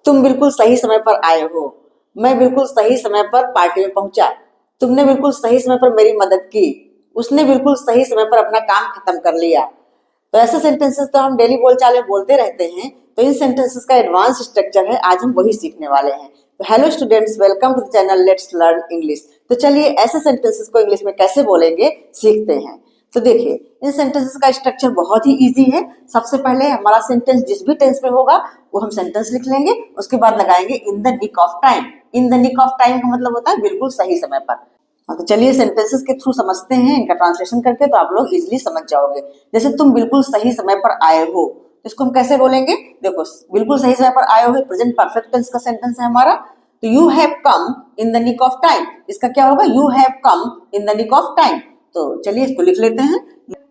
तुम बिल्कुल सही समय पर आए हो। मैं बिल्कुल सही समय पर पार्टी में पहुंचा। तुमने बिल्कुल सही समय पर मेरी मदद की। उसने बिल्कुल सही समय पर अपना काम खत्म कर लिया। तो ऐसे सेंटेंसेस तो हम डेली बोलचाल में बोलते रहते हैं। तो इन सेंटेंसेस का एडवांस स्ट्रक्चर है, आज हम वही सीखने वाले हैं। तो hello students, welcome to the channel let's learn English. तो चलिए ऐसे सेंटेंसेस को इंग्लिश में कैसे बोलेंगे सीखते हैं। तो देखिए, इन सेंटेंसेस का स्ट्रक्चर बहुत ही इजी है। सबसे पहले हमारा सेंटेंस जिस भी टेंस में होगा वो हम सेंटेंस लिख लेंगे, उसके बाद लगाएंगे in the nick of time. In the nick of time का मतलब होता है बिल्कुल सही समय पर। तो चलिए सेंटेंसेस के थ्रू समझते हैं, इनका ट्रांसलेशन करके, तो आप लोग इजीली समझ जाओगे। जैसे तुम बिल्कुल सही समय पर आए हो, तो इसको हम कैसे बोलेंगे? देखो, बिल्कुल सही समय पर आए हो प्रेजेंट परफेक्ट टेंस का सेंटेंस है हमारा। तो you have come in the nick of time, इसका क्या होगा? You have come in the nick of time. तो चलिए इसको लिख लेते हैं,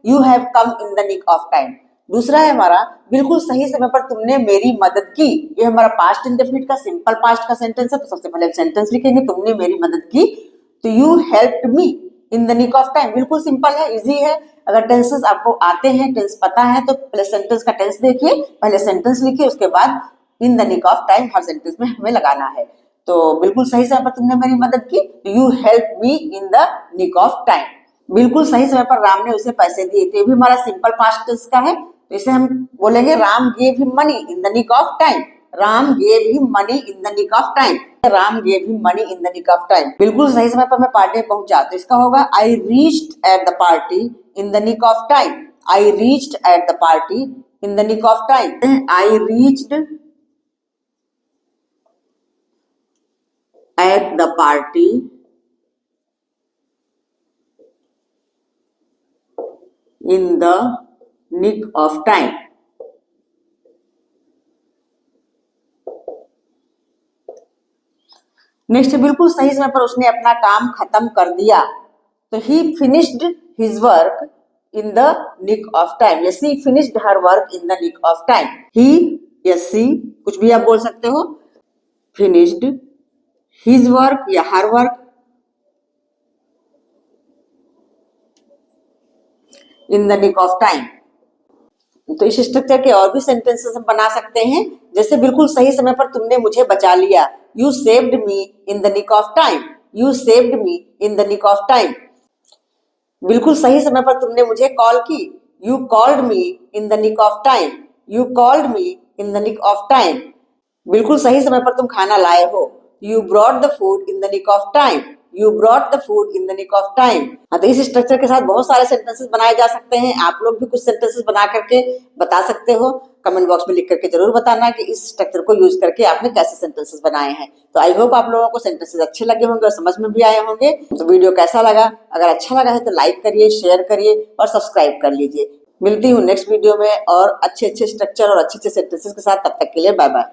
you have come in the nick of time. दूसरा है हमारा बिल्कुल सही समय पर तुमने मेरी मदद की। ये हमारा पास्ट इंडेफिनिट का सिंपल पास्ट का सेंटेंस है। तो सबसे पहले सेंटेंस लिखेंगे, तुमने मेरी मदद की। तो you helped me in the nick of time. बिल्कुल सिंपल है, इजी है। अगर टेंसेस आपको आते हैं, टेंस पता है, तो पहले सेंटेंस का टेंस देखिए, पहले सेंटेंस लिखिए, उसके बाद in the nick of time हर सेंटेंस में हमें लगाना है। तो बिल्कुल सही समय पर तुमने मेरी मदद की, you help me in the nick of time. बिल्कुल सही समय पर राम ने उसे पैसे दिए, तो ये भी हमारा सिंपल पास्ट टेंस का है। तो इसे हम बोलेंगे Ram gave him money in the nick of time. Ram gave him money in the nick of time. Ram gave him money in the nick of time. बिल्कुल सही समय पर मैं पार्टी में पहुंचा, तो इसका होगा I reached at the party in the nick of time. I reached at the party in the nick of time. I reached at the party in the nick of time. Next, बिल्कुल सही समय पर उसने अपना काम खत्म कर दिया। तो he finished his work in the nick of time. या she finished her work in the nick of time. He या सी कुछ भी आप बोल सकते हो। फिनिश्ड हिज वर्क या her work in the nick of time. तो इस स्ट्रक्चर के और भी सेंटेंसेस हम बना सकते हैं। जैसे बिल्कुल सही समय पर तुमने मुझे बचा लिया, you saved me in the nick of time. You saved me in the nick of time. बिल्कुल सही समय पर तुमने मुझे कॉल की, you called me in the nick of time. You called me in the nick of time. बिल्कुल सही समय पर तुम खाना लाए हो, you brought the food in the nick of time. You brought the food in the nick of time. हाँ, तो इस स्ट्रक्चर के साथ बहुत सारे सेंटेंसेस बनाए जा सकते हैं। आप लोग भी कुछ सेंटेंसेस बना करके बता सकते हो। कमेंट बॉक्स में लिख करके जरूर बताना कि इस स्ट्रक्चर को यूज करके आपने कैसे सेंटेंसेस बनाए हैं। तो आई होप आप लोगों को सेंटेंसेस अच्छे लगे होंगे और समझ में भी आए होंगे। तो वीडियो कैसा लगा? अगर अच्छा लगा है तो लाइक करिए, शेयर करिए और सब्सक्राइब कर लीजिए। मिलती हूँ नेक्स्ट वीडियो में और अच्छे अच्छे स्ट्रक्चर और अच्छे अच्छे सेंटेंसेस के साथ। तब तक के लिए बाय बाय।